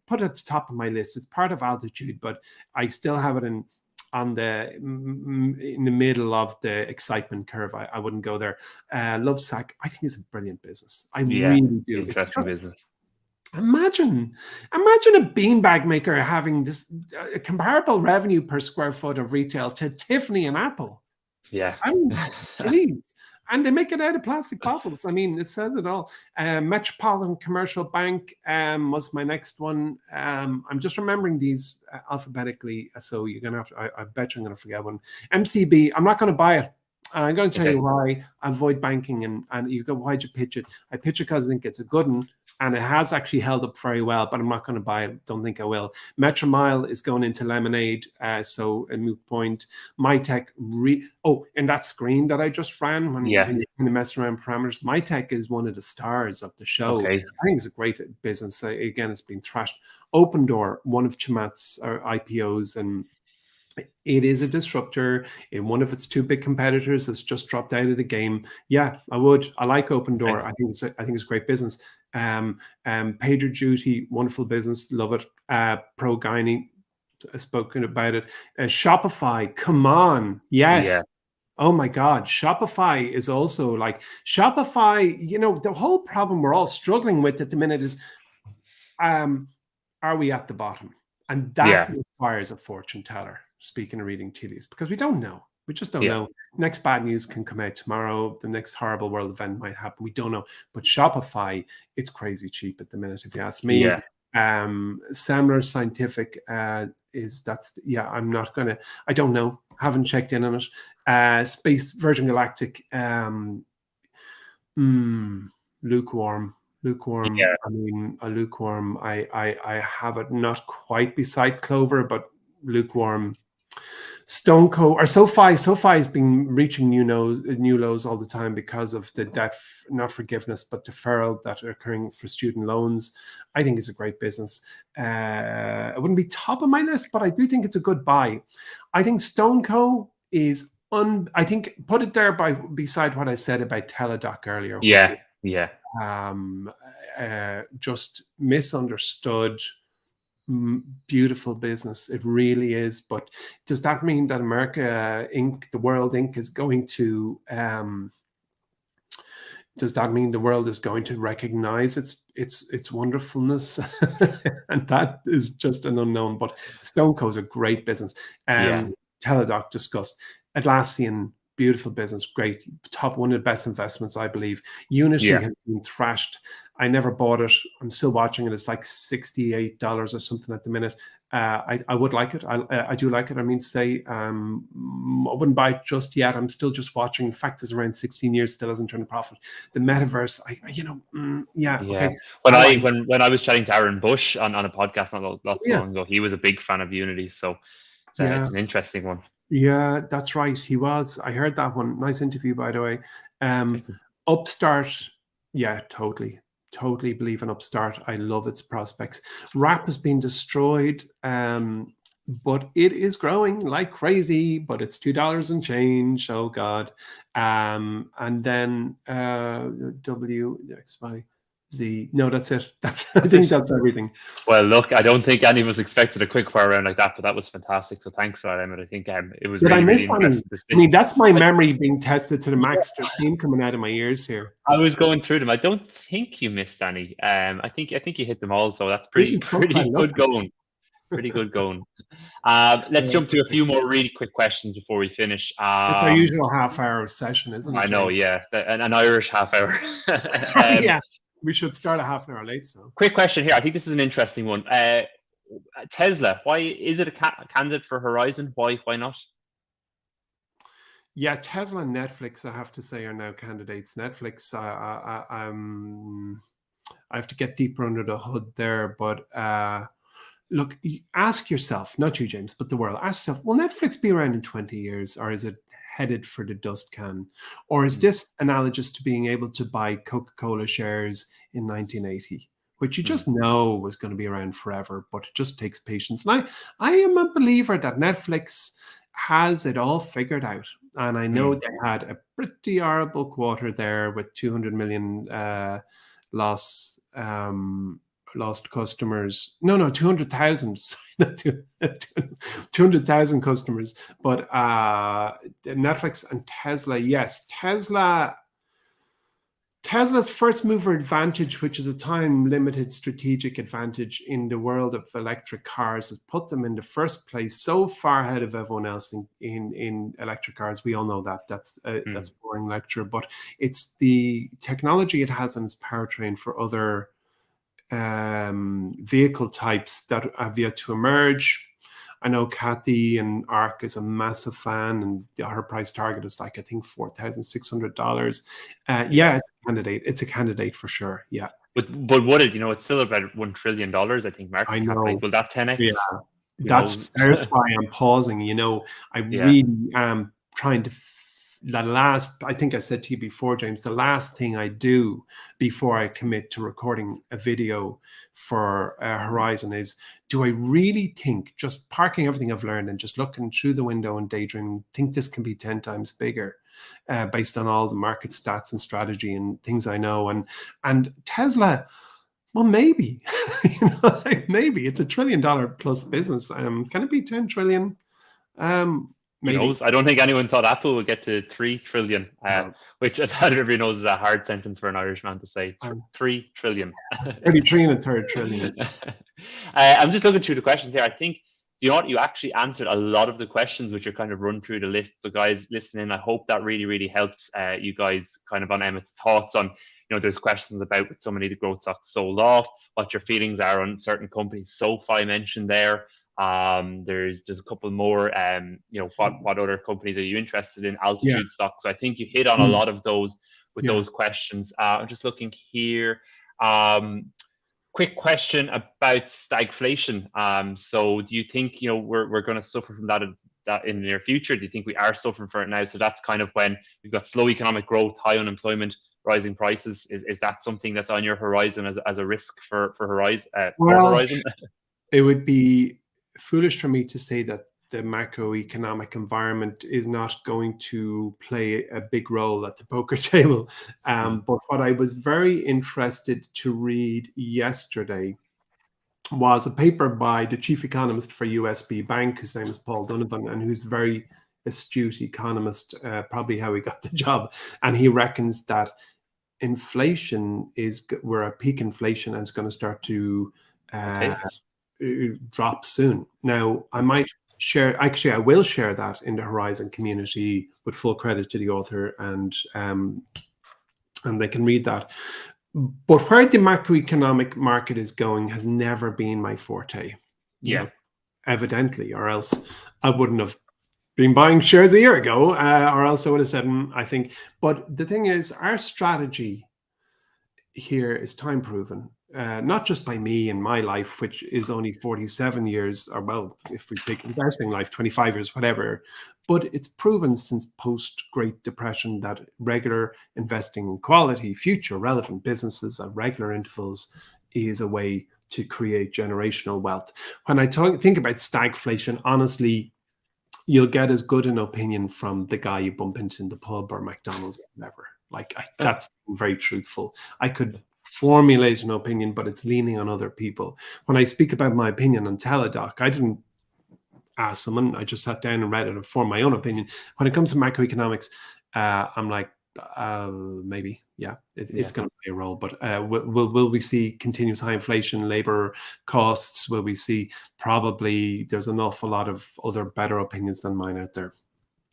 put it at the top of my list. It's part of Altitude, but I still have it in the middle of the excitement curve. I wouldn't go there. Lovesac, I think, is a brilliant business. I really do. Interesting business. Imagine a beanbag maker having this comparable revenue per square foot of retail to Tiffany and Apple. Yeah. I mean, please. And they make it out of plastic bottles. I mean, it says it all. Metropolitan Commercial Bank was my next one. I'm just remembering these alphabetically, so you're gonna have to. I bet you're gonna forget one. MCB. I'm not going to buy it. I'm going to tell you why. I avoid banking, and you go, why'd you pitch it? I pitch it because I think it's a good one. And it has actually held up very well, but I'm not going to buy it. Don't think I will. Metromile is going into Lemonade, so a moot point. MyTech, in that screen that I just ran when you mess around parameters, MyTech is one of the stars of the show. Okay. I think it's a great business. Again, it's been thrashed. Open Door, one of Chamat's IPOs, and it is a disruptor in one of its two big competitors that's just dropped out of the game. Yeah, I would. I like Open Door. I think it's a great business. PagerDuty, wonderful business, love it. Pro Gynae, I've spoken about it. Shopify, come on, yes. Yeah. Oh my God, Shopify is also like Shopify. The whole problem we're all struggling with at the minute is, are we at the bottom? And that requires a fortune teller. Speaking of reading tea leaves, because we don't know. We just don't know. Next bad news can come out tomorrow. The next horrible world event might happen. We don't know. But Shopify, it's crazy cheap at the minute, if you ask me. Yeah. Semler Scientific I'm not gonna. I don't know. Haven't checked in on it. Space Virgin Galactic. Lukewarm. Yeah. I mean, a lukewarm. I have it not quite beside Clover, but lukewarm. StoneCo or SoFi has been reaching new lows all the time because of the debt, not forgiveness, but deferral that are occurring for student loans. I think it's a great business. It wouldn't be top of my list, but I do think it's a good buy. I think StoneCo is I think put it there beside what I said about Teladoc earlier. Just misunderstood. Beautiful business, it really is. But does that mean that America Inc., the World Inc., is going to? Does that mean the world is going to recognize its wonderfulness? And that is just an unknown. But StoneCo is a great business. Teladoc discussed. Atlassian, beautiful business, great, top, one of the best investments, I believe. Unity has been thrashed. I never bought it. I'm still watching it. It's like $68 or something at the minute. I would like it. I do like it. I mean, I wouldn't buy it just yet. I'm still just watching. In fact, it's around 16 years, still hasn't turned a profit. The metaverse, okay. When I was chatting to Aaron Bush on a podcast not long ago, he was a big fan of Unity. So it's an interesting one. Yeah, that's right. He was. I heard that one. Nice interview, by the way. Upstart, yeah, totally believe in Upstart. I love its prospects. Wrap has been destroyed, but it is growing like crazy. But it's $2 and change. Oh God. And then WXY. No, that's it. I think that's everything. Well, look, I don't think any of us expected a quick fire round like that, but that was fantastic. So thanks for that, Emmett. I think it was really interesting. I mean, that's my memory being tested to the max. There's steam coming out of my ears here. I was going through them. I don't think you missed any. I think you hit them all. So that's pretty good going. Pretty good going. Let's jump to a few more really quick questions before we finish. It's our usual half-hour session, isn't it? I know, yeah, an Irish half-hour. Yeah. We should start a half an hour late. So, quick question here. I think this is an interesting one. Tesla, why is it a candidate for Horizon? Why not? Yeah, Tesla and Netflix, I have to say, are now candidates. Netflix, I have to get deeper under the hood there, but look, ask yourself, not you, James, but the world, ask yourself, will Netflix be around in 20 years, or is it headed for the dust can? Or is this analogous to being able to buy Coca-Cola shares in 1980, which you just know was going to be around forever, but it just takes patience. And I am a believer that Netflix has it all figured out. And I know they had a pretty horrible quarter there with 200 million loss, lost customers. No, 200,000. 200,000 customers. But Netflix and Tesla, yes. Tesla's first mover advantage, which is a time-limited strategic advantage in the world of electric cars, has put them in the first place, so far ahead of everyone else in electric cars. We all know that. That's a boring lecture, but it's the technology it has in its powertrain for other vehicle types that have yet to emerge. I know Kathy and ARC is a massive fan, and her price target is like, I think, $4,600. Yeah, it's a candidate for sure. Yeah. But would it, it's still about $1 trillion, I think, market cap. Like, will that 10x? Yeah. That's why I'm pausing. I really am trying to, I think I said to you before, James, the last thing I do before I commit to recording a video for Horizon is, do I really think, just parking everything I've learned and just looking through the window and daydreaming, think this can be 10 times bigger based on all the market stats and strategy and things I know. And Tesla, well, maybe, maybe it's $1 trillion plus business. Can it be 10 trillion? Maybe. Who knows? I don't think anyone thought Apple would get to 3 trillion, which, as everybody knows, is a hard sentence for an Irishman to say. 3 trillion. 33 and a third trillion. I'm just looking through the questions here. I think, you actually answered a lot of the questions, which are kind of run through the list. So guys listening, I hope that really, really helps you guys kind of on Emmet's thoughts on, there's questions about with so many of the growth stocks sold off, what your feelings are on certain companies. SoFi mentioned there. There's a couple more, what other companies are you interested in? Altitude stocks. So I think you hit on a lot of those with those questions. I'm just looking here. Quick question about stagflation. So do you think, we're going to suffer from that in the near future? Do you think we are suffering for it now? So that's kind of when we've got slow economic growth, high unemployment, rising prices. Is that something that's on your horizon as a risk for Horizon? Horizon? It would be foolish for me to say that the macroeconomic environment is not going to play a big role at the poker table. But what I was very interested to read yesterday was a paper by the chief economist for USB Bank, whose name is Paul Donovan, and who's very astute economist, probably how he got the job. And he reckons that inflation we're at peak inflation and it's going to start to drop soon. Now, I might share, actually, I will share that in the Horizon community with full credit to the author, and they can read that. But where the macroeconomic market is going has never been my forte. Evidently, or else I wouldn't have been buying shares a year ago, or else I would have said, I think. But the thing is, our strategy here is time proven. Not just by me in my life, which is only 47 years, or well, if we take investing life, 25 years, whatever, but it's proven since post-Great Depression that regular investing in quality, future relevant businesses at regular intervals is a way to create generational wealth. When I think about stagflation, honestly, you'll get as good an opinion from the guy you bump into in the pub or McDonald's or whatever. That's very truthful. I could formulate an opinion, but it's leaning on other people. When I speak about my opinion on Teladoc, I didn't ask someone. I just sat down and read it and formed my own opinion. When it comes to macroeconomics, I'm like, maybe, it's going to play a role. But will we see continuous high inflation, labor costs? Will we see? Probably there's an awful lot of other better opinions than mine out there.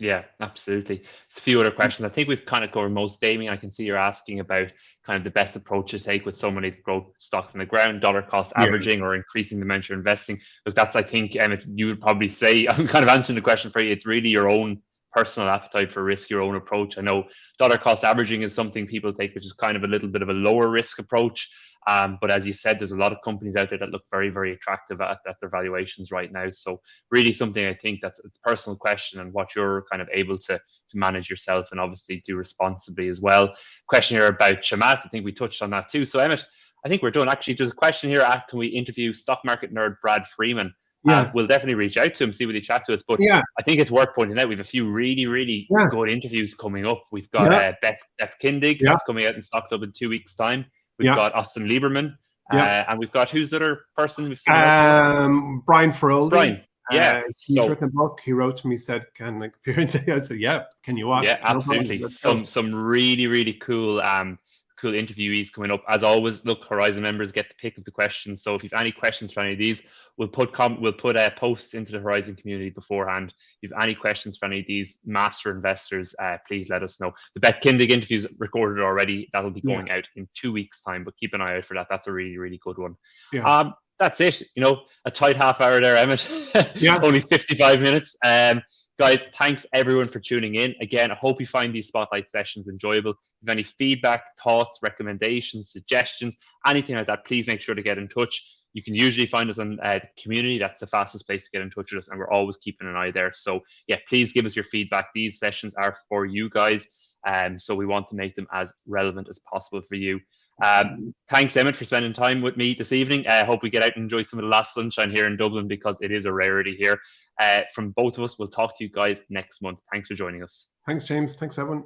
Yeah, absolutely. There's a few other questions. I think we've kind of covered most. Damien, I can see you're asking about kind of the best approach to take with so many growth stocks in the ground, dollar cost Yeah. averaging or increasing the amount you're investing. Look, that's, I think, Emmett, you would probably say, I'm kind of answering the question for you. It's really your own personal appetite for risk, your own approach. I know dollar cost averaging is something people take, which is kind of a little bit of a lower risk approach. But as you said, there's a lot of companies out there that look very, very attractive at their valuations right now. So really something I think that's it's a personal question and what you're kind of able to manage yourself and obviously do responsibly as well. Question here about Shamat. I think we touched on that too. So Emmett, I think we're done. Actually, there's a question here. Can we interview stock market nerd Brad Freeman? Yeah. We'll definitely reach out to him, see what he chat to us. But Yeah. I think it's worth pointing out we have a few really, really Yeah. good interviews coming up. We've got Beth Kindig that's coming out in Stock Club in 2 weeks' time. We've got Austin Lieberman. And we've got who's the other person we've seen? Brian Feroldi. Brian. Yeah. He's written a book. He wrote to me, said, "Can I appear in the?" I said, "Yeah, can you watch?" Yeah, absolutely. Some really, really cool cool interviewees coming up. As always, look, Horizon members get the pick of the questions. So if you've any questions for any of these, we'll put posts into the Horizon community beforehand. If you've any questions for any of these master investors, please let us know. The Beth Kindig interviews recorded already. That'll be going out in 2 weeks' time, but keep an eye out for that. That's a really, really good one. Yeah. That's it. A tight half hour there, Emmett. Yeah. Only 55 minutes. Guys, thanks everyone for tuning in. Again, I hope you find these spotlight sessions enjoyable. If you have any feedback, thoughts, recommendations, suggestions, anything like that, please make sure to get in touch. You can usually find us on the community. That's the fastest place to get in touch with us, and we're always keeping an eye there. So yeah, please give us your feedback. These sessions are for you guys, so we want to make them as relevant as possible for you. Thanks, Emmet, for spending time with me this evening. I hope we get out and enjoy some of the last sunshine here in Dublin because it is a rarity here. From both of us, we'll talk to you guys next month. Thanks for joining us. Thanks, James. Thanks, everyone.